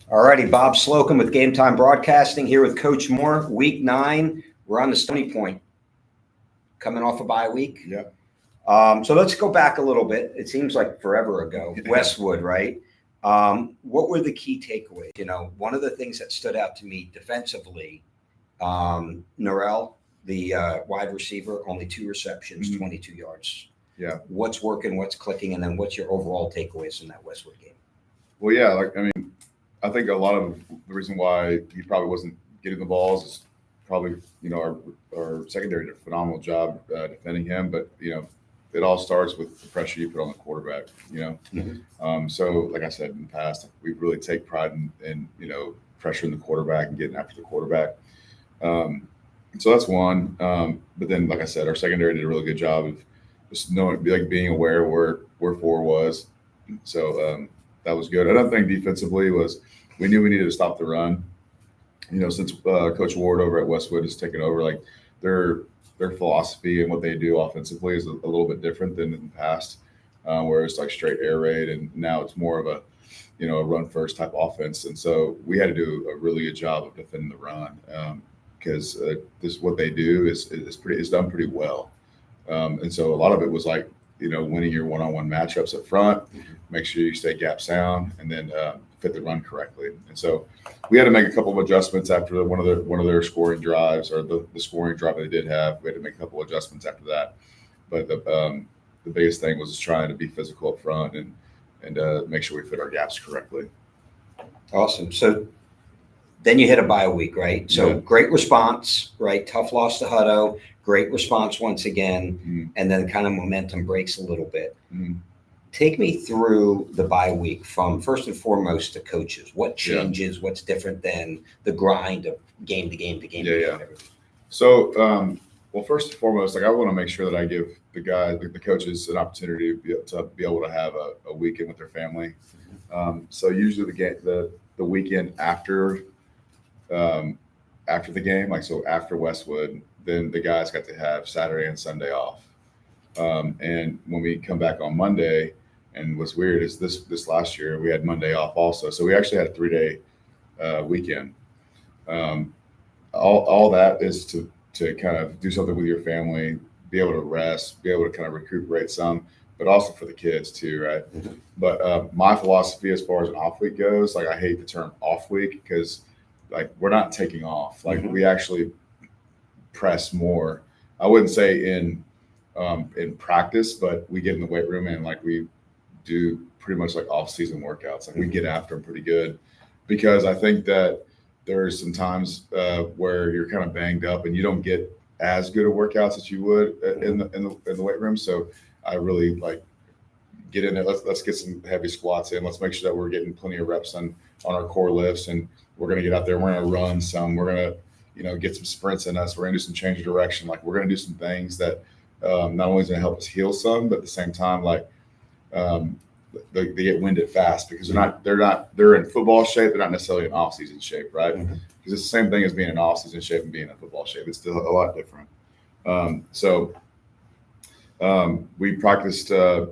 All righty, Bob Slocum with Game Time Broadcasting here with Coach Moore. Week 9, we're on the Stony Point, coming off a bye week. Yeah. So let's go back a little bit. It seems like forever ago. Westwood, right? What were the key takeaways? You know, one of the things that stood out to me defensively, Norrell, the wide receiver, only 2 receptions, 22 yards. Yeah. What's working, what's clicking, and then what's your overall takeaways from that Westwood game? Well, yeah, I think a lot of the reason why he probably wasn't getting the balls is probably, our secondary did a phenomenal job defending him, but, it all starts with the pressure you put on the quarterback, So like I said in the past, we really take pride in pressuring the quarterback and getting after the quarterback. So that's one. But then, like I said, our secondary did a really good job of just knowing, being aware where 4 was. So that was good. Another thing defensively was we knew we needed to stop the run. Since Coach Ward over at Westwood has taken over, like their philosophy and what they do offensively is a little bit different than in the past, where it's like straight air raid, and now it's more of a run first type offense. And so we had to do a really good job of defending the run because this what they do is done pretty well. And so a lot of it was like winning your one-on-one matchups up front, make sure you stay gap sound, and then fit the run correctly. And so we had to make a couple of adjustments after one of their scoring drives, or the scoring drive they did have. We had to make a couple of adjustments after that. But the biggest thing was just trying to be physical up front and make sure we fit our gaps correctly. Awesome. So then you hit a bye week, right? So Great response, right? Tough loss to Hutto. Great response once again, and then kind of momentum breaks a little bit. Take me through the bye week from first and foremost to coaches. What changes? What's different than the grind of game to game to game? Yeah. So, well, first and foremost, I want to make sure that I give the guys, the coaches, an opportunity to be able to have a weekend with their family. So usually the weekend after the game, after Westwood, then the guys got to have Saturday and Sunday off. And when we come back on Monday, and what's weird is this last year we had Monday off also, so we actually had a 3-day weekend. All that is to kind of do something with your family, be able to rest, be able to kind of recuperate some, but also for the kids too, right? But my philosophy as far as an off week goes, I hate the term off week because we're not taking off. We actually press more. I wouldn't say in practice, but we get in the weight room and we do pretty much off season workouts. We get after them pretty good, because I think that there's some times where you're kind of banged up and you don't get as good of workouts as you would in the weight room. So I really get in there. Let's get some heavy squats in. Let's make sure that we're getting plenty of reps on our core lifts, and we're going to get out there. We're going to run some. We're going to get some sprints in us. We're going to do some change of direction. We're going to do some things that not only is going to help us heal some, but at the same time, they get winded fast because they're in football shape. They're not necessarily in off season shape, right? Because it's the same thing as being in off season shape and being in football shape. It's still a lot different. We practiced Tuesday,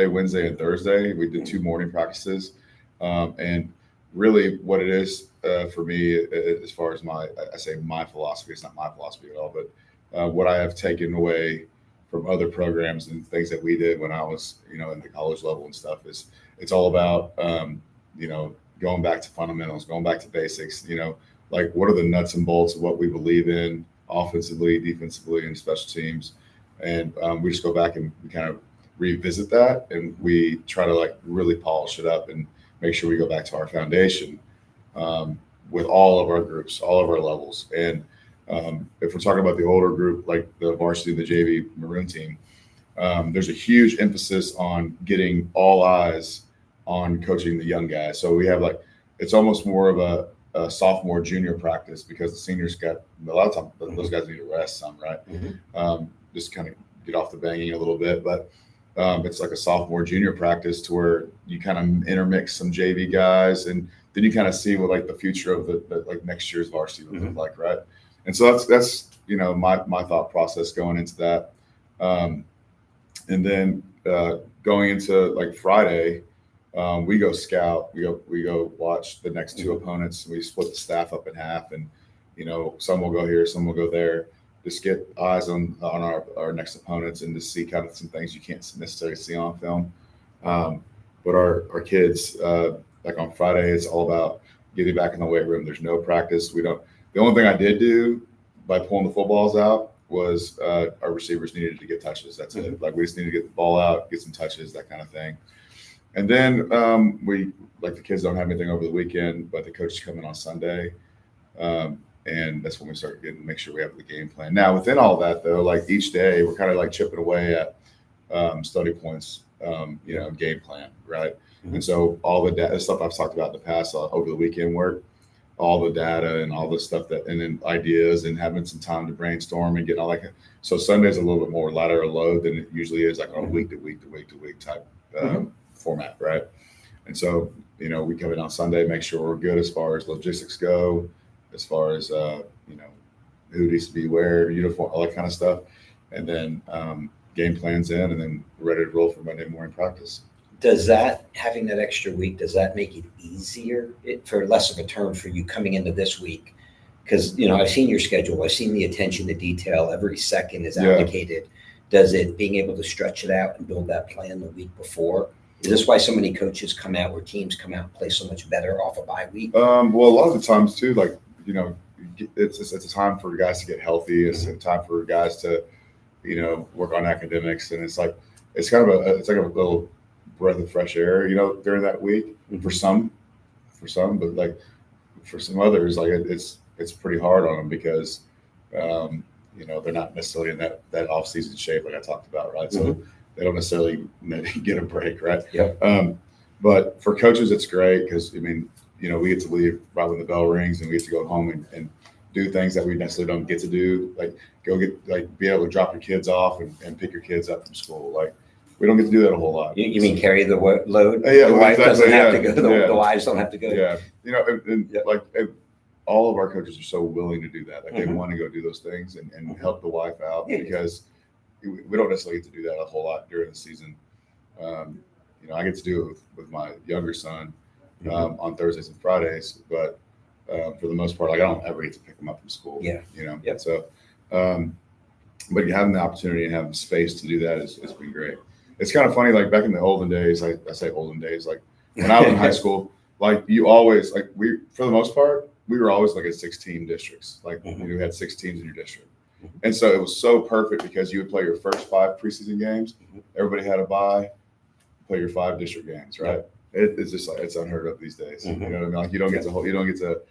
Wednesday, and Thursday. We did 2 morning practices, and really what it is for me, as far as my philosophy, it's not my philosophy at all, but what I have taken away from other programs and things that we did when I was, in the college level and stuff, is it's all about, going back to fundamentals, going back to basics, what are the nuts and bolts of what we believe in offensively, defensively, and special teams. And we just go back and we kind of revisit that, and we try to really polish it up and make sure we go back to our foundation with all of our groups, all of our levels. And if we're talking about the older group, like the varsity, the JV Maroon team, there's a huge emphasis on getting all eyes on coaching the young guys. So we have it's almost more of a sophomore junior practice, because the seniors got a lot of time. Those guys need to rest some, right? Just kind of get off the banging a little bit, but it's a sophomore junior practice to where you kind of intermix some JV guys, and then you kind of see what the future of the next year's varsity would look like, right? And so that's my thought process going into that, and then going into Friday, We go scout. We go watch the next two opponents. We split the staff up in half, and some will go here, some will go there. Just get eyes on our next opponents and just see kind of some things you can't necessarily see on film. But our kids, like on Friday, it's all about getting back in the weight room. There's no practice. The only thing I did do by pulling the footballs out was our receivers needed to get touches. That's it. Like, we just need to get the ball out, get some touches, that kind of thing. And then the kids don't have anything over the weekend, but the coaches come in on Sunday. And that's when we start make sure we have the game plan. Now, within all that, though, like each day, we're kind of like chipping away at Stony Point's, game plan, right? And so all the stuff I've talked about in the past over the weekend work, all the data and all the stuff and then ideas and having some time to brainstorm and get all that. So Sunday's a little bit more lateral load than it usually is, like on a week to week type format, right? And so, we come in on Sunday, make sure we're good as far as logistics go, as far as, who needs to be where, uniform, all that kind of stuff. And then game plans in, and then ready to roll for Monday morning practice. Does having that extra week, does that make it easier for less of a turn for you coming into this week? Because, I've seen your schedule. I've seen the attention to detail. Every second is allocated. Does it, being able to stretch it out and build that plan the week before? Is this why so many coaches come out, or teams come out and play so much better off a bye week? Well, a lot of the times too, like, it's a time for guys to get healthy. It's a time for guys to, work on academics. And it's like a little breath of fresh air, during that week for some, but like for some others, like it's pretty hard on them because, they're not necessarily in that off season shape, like I talked about. Right. So they don't necessarily get a break. Right. Yep. But for coaches, it's great because, we get to leave right when the bell rings, and we get to go home and do things that we necessarily don't get to do, like be able to drop your kids off and pick your kids up from school. Like, we don't get to do that a whole lot. You mean carry the load? Yeah, the wife exactly, doesn't have to go. The wives don't have to go. Yeah, and all of our coaches are so willing to do that. Like, they want to go do those things and help the wife out because we don't necessarily get to do that a whole lot during the season. I get to do it with my younger son on Thursdays and Fridays, but for the most part, like, I don't ever get to pick them up from school. Yeah. So, but having the opportunity and having space to do that has been great. It's kind of funny, like back in the olden days, I say olden days, like when I was in high school, like you always, like for the most part, we were always like at 16 districts. Like you had 6 teams in your district. And so it was so perfect because you would play your first 5 preseason games. Everybody had a bye, play your 5 district games, right? It's just like, it's unheard of these days. You know what I mean? Like, you don't get to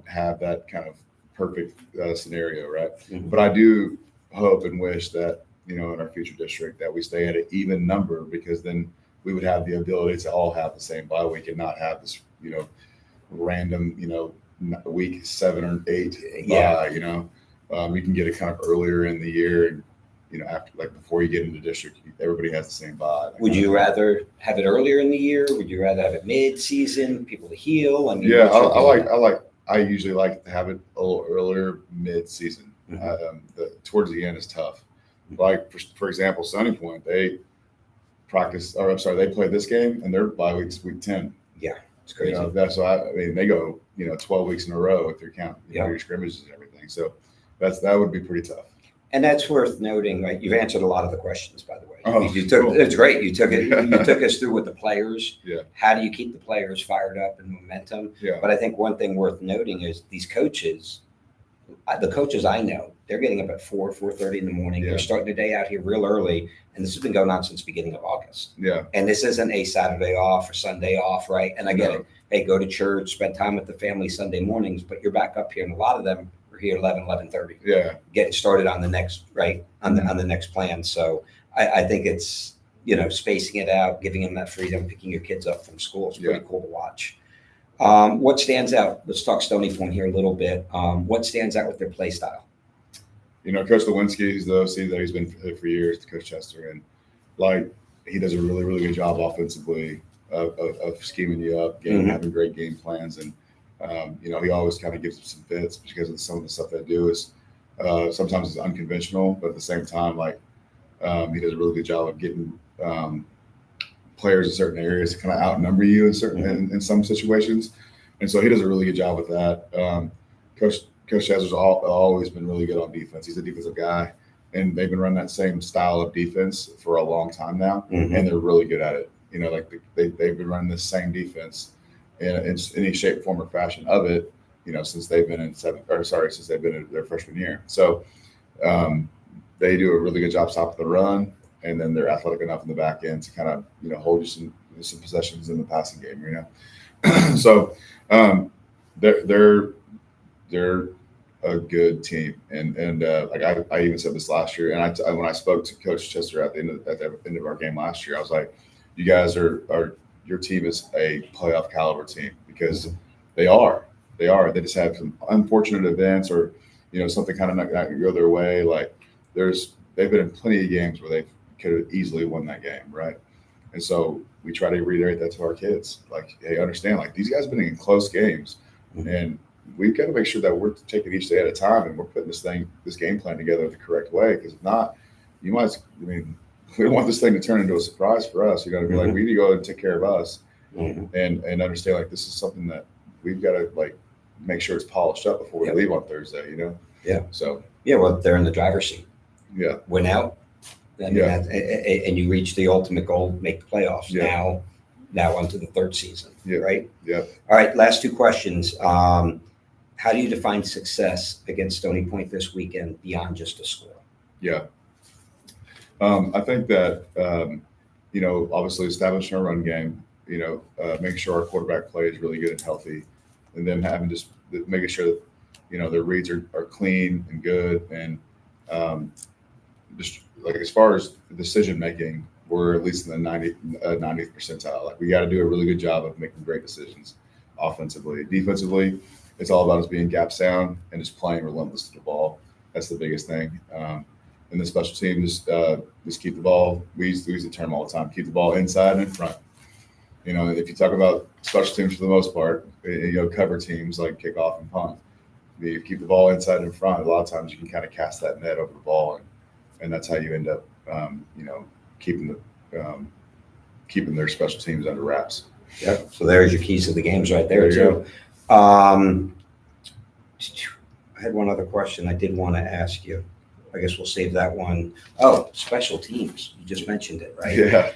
have that kind of perfect scenario, right? But I do hope and wish that, in our future district, that we stay at an even number, because then we would have the ability to all have the same bye week and not have this, random, week 7 or 8 bye. You can get it kind of earlier in the year, and after, like, before you get into district, everybody has the same bye. Would you rather have it earlier in the year? Would you rather have it mid-season, people to heal? I mean, I usually like to have it a little earlier, mid-season. Towards the end is tough. Like, for example, Stony Point, they play this game, and their bye week's week 10. Yeah, it's crazy. That's why they go 12 weeks in a row if you count your scrimmages and everything. So that would be pretty tough. And that's worth noting, right? You've answered a lot of the questions, by the way. Oh, cool. It's great. You took us through with the players. Yeah. How do you keep the players fired up and momentum? Yeah. But I think one thing worth noting is these coaches, the coaches I know, they're getting up at 4:30 in the morning. Yeah. They're starting the day out here real early. And this has been going on since the beginning of August. Yeah. And this isn't a Saturday off or Sunday off, right? And I get it. Hey, go to church, spend time with the family Sunday mornings, but you're back up here. And a lot of them are here 11:30. Yeah. Getting started on the next, right? On the next plan. So I think it's, spacing it out, giving them that freedom, picking your kids up from school. It's pretty cool to watch. What stands out? Let's talk Stony Point here a little bit. What stands out with their play style? Coach Lewinsky, he's the OC that he's been for years, to Coach Chester, and like, he does a really, really good job offensively of scheming you up, having great game plans, and he always kind of gives them some fits because of some of the stuff they do is sometimes it's unconventional, but at the same time, like, he does a really good job of getting players in certain areas to kind of outnumber you in some situations. And so he does a really good job with that. Coach Chazer's always been really good on defense. He's a defensive guy, and they've been running that same style of defense for a long time now, and they're really good at it. You know, like they've been running the same defense in any shape, form, or fashion of it, you know, since they've been since they've been in their freshman year. So they do a really good job stopping the run, and then they're athletic enough in the back end to kind of, you know, hold you some possessions in the passing game, you know. So they're a good team, and like I even said this last year, and when I spoke to Coach Chester at the end of our game last year, I was like, you guys your team is a playoff caliber team, because they are. They just have some unfortunate events, or, you know, something kind of not go their way. Like they've been in plenty of games where they could have easily won that game, right? And so we try to reiterate that to our kids. Like, hey, understand, like these guys have been in close games, and we've got to make sure that we're taking each day at a time, and we're putting this game plan together the correct way. Because if not, we don't want this thing to turn into a surprise for us. You got to be like, we need to go and take care of us, and understand, like, this is something that we've got to, like, make sure it's polished up before we leave on Thursday, you know? Yeah. So. Yeah, well, they're in the driver's seat. Yeah. Win out. And you reach the ultimate goal, make the playoffs. Yeah. Now onto the third season, right? Yeah. All right, last two questions. How do you define success against Stony Point this weekend beyond just a score? Yeah. I think that, you know, obviously establishing our run game, you know, making sure our quarterback play is really good and healthy, and then making sure that, you know, their reads are clean and good. And just like, as far as decision making, we're at least in the 90th percentile. Like, we got to do a really good job of making great decisions offensively. Defensively, it's all about us being gap sound and just playing relentless to the ball. That's the biggest thing. And the special team, just keep the ball. We use the term all the time: keep the ball inside and in front. You know, if you talk about special teams for the most part, you know, cover teams like kickoff and punt. You keep the ball inside and in front. A lot of times you can kind of cast that net over the ball, and that's how you end up, you know, keeping their special teams under wraps. Yeah. So there's your keys to the games right there too. I had one other question I did want to ask you. I guess we'll save that one. Oh, special teams. You just mentioned it, right? Yeah.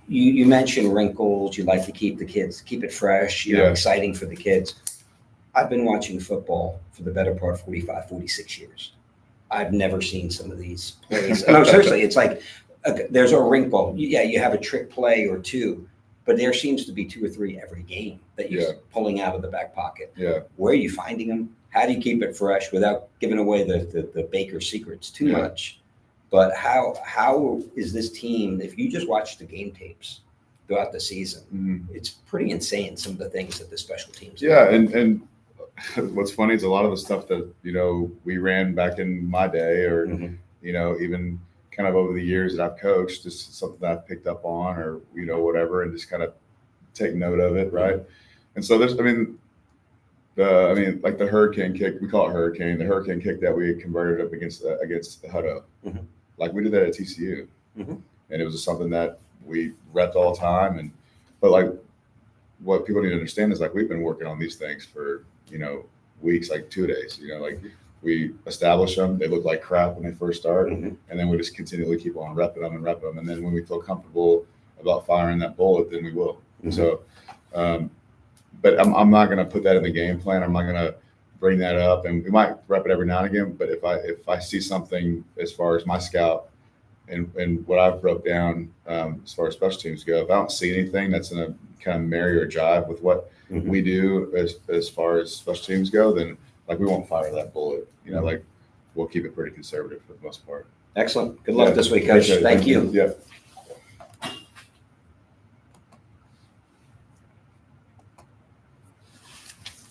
You mentioned wrinkles. You like to keep it fresh, you know, exciting for the kids. I've been watching football for the better part of 45, 46 years. I've never seen some of these plays. No, seriously, it's like there's a wrinkle. Yeah, you have a trick play or two, but there seems to be 2 or 3 every game that you're pulling out of the back pocket. Yeah. Where are you finding them? How do you keep it fresh without giving away the baker secrets too much? But how is this team, if you just watch the game tapes throughout the season, it's pretty insane, some of the things that the special teams do. Yeah, and what's funny is a lot of the stuff that, you know, we ran back in my day, or, you know, even kind of over the years that I've coached, just something that I've picked up on, or, you know, whatever, and just kind of take note of it, right? And so like the hurricane kick, we call it hurricane. The hurricane kick that we converted up against the Hutto, like we did that at TCU, and it was just something that we repped all the time. But like, what people need to understand is, like, we've been working on these things for, you know, weeks, like 2 days. You know, like, we establish them. They look like crap when they first start, and then we just continually keep on repping them. And then when we feel comfortable about firing that bullet, then we will. So, but I'm not going to put that in the game plan. I'm not going to bring that up, and we might rep it every now and again. But if I see something as far as my scout and what I've wrote down as far as special teams go, if I don't see anything that's in a kind of marry or jive with what we do as far as special teams go, then, like, we won't fire that bullet. You know, like, we'll keep it pretty conservative for the most part. Excellent. Good luck this week, Coach. Thank you. Yeah.